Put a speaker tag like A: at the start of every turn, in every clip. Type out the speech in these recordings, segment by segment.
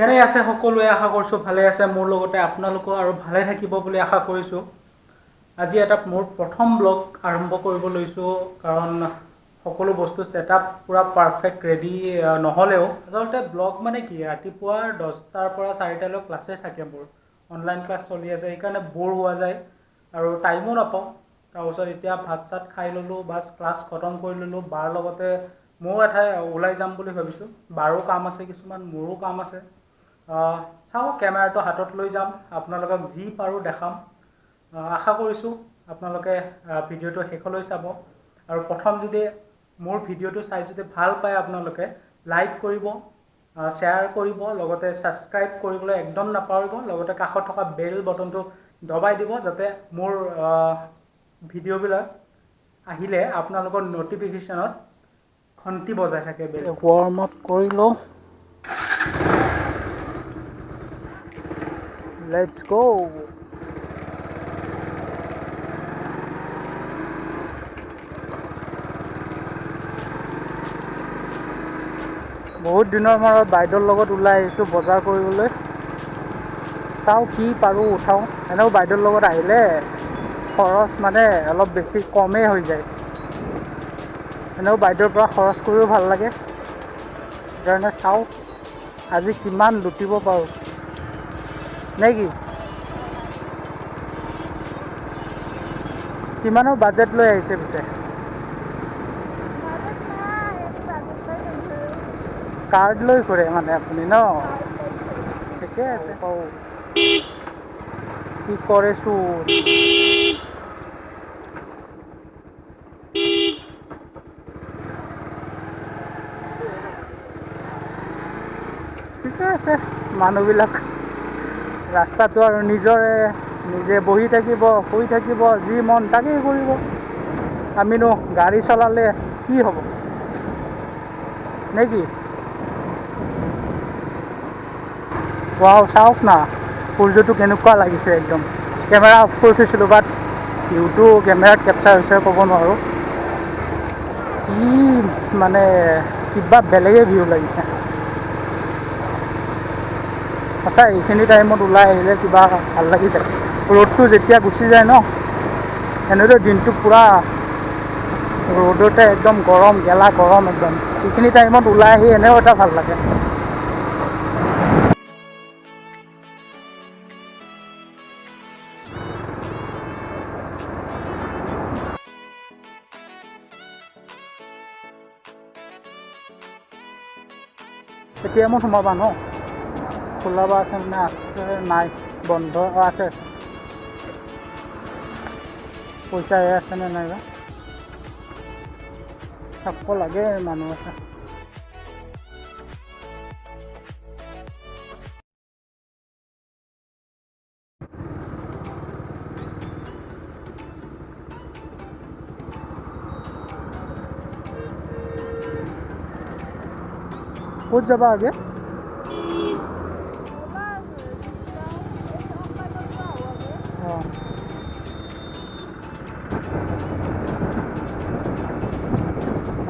A: কেনে আছে সকলোৱে আশা কৰিছোঁ ভালে আছে মোৰ লগতে আপোনালোকো আৰু ভালে থাকিব বুলি আশা কৰিছোঁ আজি এটা মোৰ প্ৰথম ব্লগ আৰম্ভ কৰিব লৈছোঁ কাৰণ সকলো বস্তু সেটআপ পুৰা পাৰফেক্ট ৰেডি নহলেও আচলতে ব্লগ মানে কি ৰাতিপুৱা 10টাৰ পৰা 4টা লৈ ক্লাছে থাকে মোৰ অনলাইন ক্লাছ চলি আছে সেইকাৰণে বৰ হোৱা যায় আৰু টাইমো নাপাওঁ তাৰপিছত এতিয়া ভাত চাত খাই ললোঁ বাছ ক্লাছ খতম কৰি ললোঁ বাৰ লগতে ময়ো এঠাই ওলাই যাম বুলি ভাবিছোঁ বাৰো কাম আছে কিছুমান মোৰো কাম আছে চাও কেমেৰাটো হাতত লৈ যাম আপোনালোকক যি পাৰো দেখাম আশা কৰিছোঁ আপোনালোকে ভিডিঅ'টো শেষলৈ চাব আৰু প্ৰথম যদি মোৰ ভিডিঅ'টো চাই যদি ভাল পায় আপোনালোকে লাইক কৰিব শ্বেয়াৰ কৰিব লগতে সাবস্ক্ৰাইব কৰিবলৈ একদম নাপাহৰিব লগতে কাষত থকা বেল বটনটো দবাই দিব যাতে মোৰ ভিডিঅ'বিলাক আহিলে আপোনালোকৰ নটিফিকেশ্যনত ঘণ্টি বজাই থাকে বেল ৱাৰ্ম আপ কৰি লওঁ Let's go. বহুত দিনৰ মূৰত বাইদেউৰ লগত ওলাই আহিছোঁ বজাৰ কৰিবলৈ চাওঁ কি পাৰোঁ উঠাওঁ এনেও বাইদেউৰ লগত আহিলে খৰচ মানে অলপ বেছি কমেই হৈ যায় এনেও বাইদেউৰ পৰা খৰচ কৰিও ভাল লাগে সেইকাৰণে চাওঁ আজি কিমান লুটিব পাৰোঁ নেকি কিমানৰ বাজেট লৈ আহিছে পিছে কাৰ্ড লৈ ঘূৰে মানে আপুনি ন ঠিকে আছে কওঁ কি কৰেছো ঠিকে আছে মানুহবিলাক ৰাস্তাটো আৰু নিজৰে নিজে বহি থাকিব শুই থাকিব যি মন তাকেই কৰিব আমিনো গাড়ী চলালে কি হ'ব নেকি ৱাও চাওক না সূৰ্যটো কেনেকুৱা লাগিছে একদম কেমেৰা অফ কৰি থৈছিলোঁ বাট ভিউটো কেমেৰাত কেপচাৰ হৈছে ক'ব নোৱাৰোঁ কি মানে কিবা বেলেগে ভিউ লাগিছে সঁচা এইখিনি টাইমত ওলাই আহিলে কিবা ভাল লাগি যায় ৰ'দটো যেতিয়া গুচি যায় ন এনেদৰে দিনটো পূৰা ৰ'দতে একদম গৰম গেলা গৰম একদম এইখিনি টাইমত ওলাই আহি এনেও এটা ভাল লাগে এটিএমত সোমাবা ন খোলাবা আছে নে আছে নাই বন্ধ আছে পইচা আছে নে নাইবা থাকিব লাগে মানুহ আছে ক'ত যাবা আগে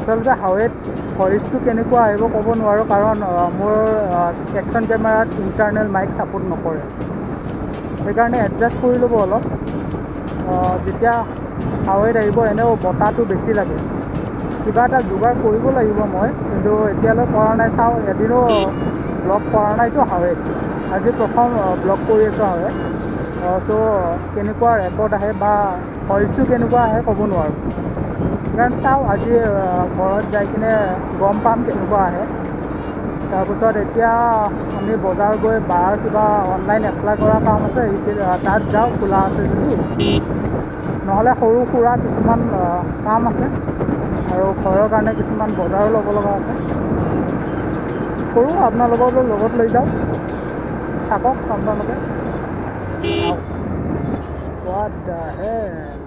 A: আচলতে হাৱেত ভইচটো কেনেকুৱা আহিব ক'ব নোৱাৰোঁ কাৰণ মোৰ একশ্যন কেমেৰাত ইণ্টাৰনেল মাইক ছাপোৰ্ট নকৰে সেইকাৰণে এডজাষ্ট কৰি ল'ব অলপ যেতিয়া হাৱেত আহিব এনেও বতাহটো বেছি লাগে কিবা এটা যোগাৰ কৰিব লাগিব মই কিন্তু এতিয়ালৈ কৰা নাই চাওঁ এদিনো ব্লগ কৰা নাইতো হাৱেত আজি প্ৰথম ব্লগ কৰি আছোঁ হাৱেত ত' কেনেকুৱা ৰেকৰ্ড আহে বা ভইচটো কেনেকুৱা আহে ক'ব নোৱাৰোঁ সেইকাৰণে চাওঁ আজি ঘৰত যাই কিনে গম পাম কেনেকুৱা আহে তাৰপিছত এতিয়া আমি বজাৰ গৈ বাৰ কিবা অনলাইন এপ্লাই কৰা কাম আছে তাত যাওঁ খোলা আছে যদি নহ'লে সৰু সুৰা কিছুমান কাম আছে আৰু ঘৰৰ কাৰণে কিছুমান বজাৰো ল'ব লগা আছে কৰোঁ আপোনালোকৰো লগত লৈ যাওঁ থাকক আপোনালোকে What the hell?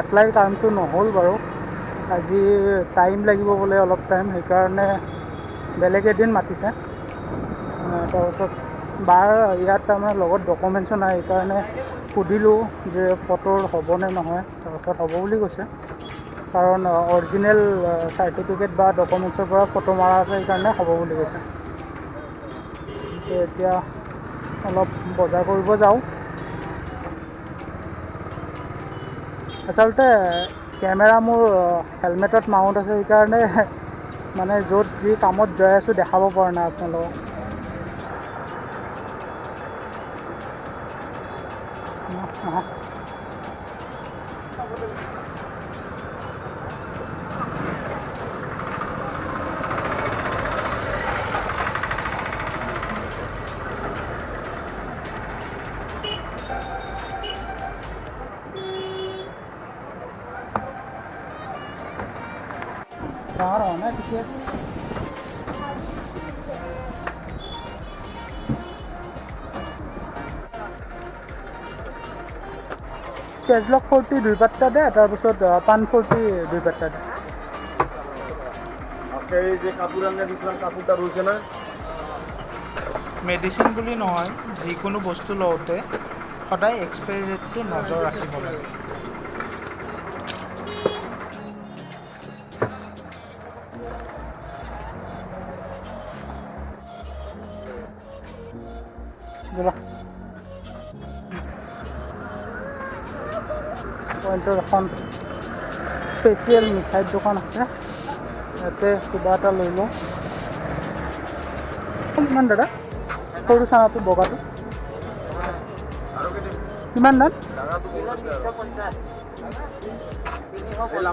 A: এপ্লাই কামটো নহ'ল বাৰু আজি টাইম লাগিব বোলে অলপ টাইম সেইকাৰণে বেলেগ এদিন মাতিছে তাৰপিছত বাৰ ইয়াত তাৰমানে লগত ডকুমেণ্টছো নাই সেইকাৰণে সুধিলোঁ যে ফটোৰ হ'বনে নহয় তাৰপিছত হ'ব বুলি কৈছে কাৰণ অৰিজিনেল চাৰ্টিফিকেট বা ডকুমেণ্টছৰ পৰা ফটো মৰা আছে সেইকাৰণে হ'ব বুলি কৈছে এতিয়া অলপ বজাৰ কৰিব যাওঁ আচলতে কেমেৰা মোৰ হেলমেটত মাউণ্ট আছে সেইকাৰণে মানে য'ত যি কামত যাই আছোঁ দেখাব পৰা নাই আপোনালোকক ডাঙৰ হোৱা নাই ঠিকে আছে কেজলক 40 2 পাত্তা দে তাৰপিছত পান 40 2 পাত্তা দে মেডিচিন বুলি নহয় যিকোনো বস্তু লওঁতে সদায় এক্সপায়াৰী ডেটটো নজৰ ৰাখিব লাগে পইণ্টৰ এখন স্পেচিয়েল মিঠাইৰ দোকান আছে ইয়াতে কিবা এটা লৈ লওঁ কিমান দাদা সৰু চানাটো বগাটো কিমান দাম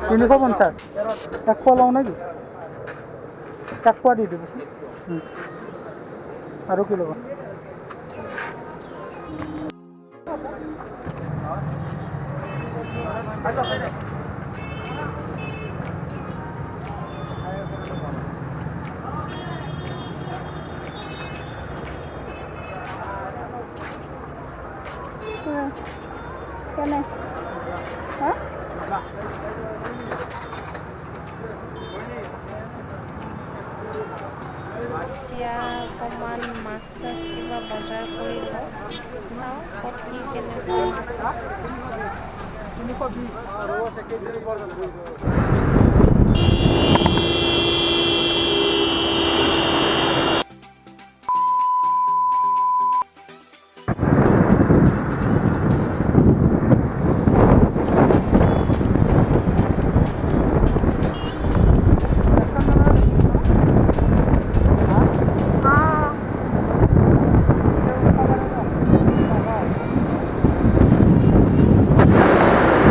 A: 350 এক পোৱা লওঁ নেকি এক পোৱা দি দিব আৰু কি ল'ব
B: কেনে হা এতিয়া অকণমান মাছ চাছ কিবা বজাৰ কৰি লওঁ চাওঁ ক'ত কি কেনেকুৱা মাছ আছে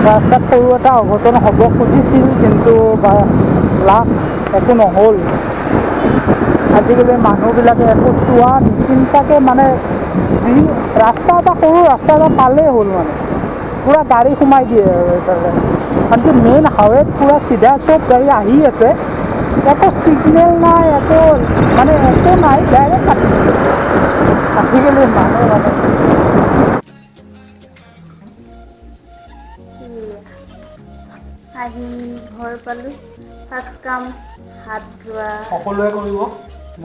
A: ৰাস্তাত সৰু এটা অঘটন হ'ব খুজিছিল কিন্তু লাভ একো নহ'ল আজিকালি মানুহবিলাকে একো চোৱা নিচিন্তাকৈ মানে যি ৰাস্তা এটা সৰু ৰাস্তা এটা পালেই হ'ল মানে পূৰা গাড়ী সোমাই দিয়ে আৰু এইফালে আনকি মেইন হাইৱেত পূৰা চিধা চব গাড়ী আহি আছে একো ছিগনেল নাই একো মানে একো নাই ডাইৰেক্ট কাটি দিছে আজিকালি মানুহ মানে
B: আহি ঘৰ পালোঁ ফাৰ্ষ্ট কাম হাত ধোৱা
A: সকলোৱে কৰিব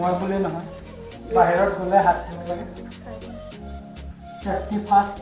A: মই বুলি নহয় বাহিৰত গ'লে হাত ধুব লাগে চেফটি ফাৰ্ষ্ট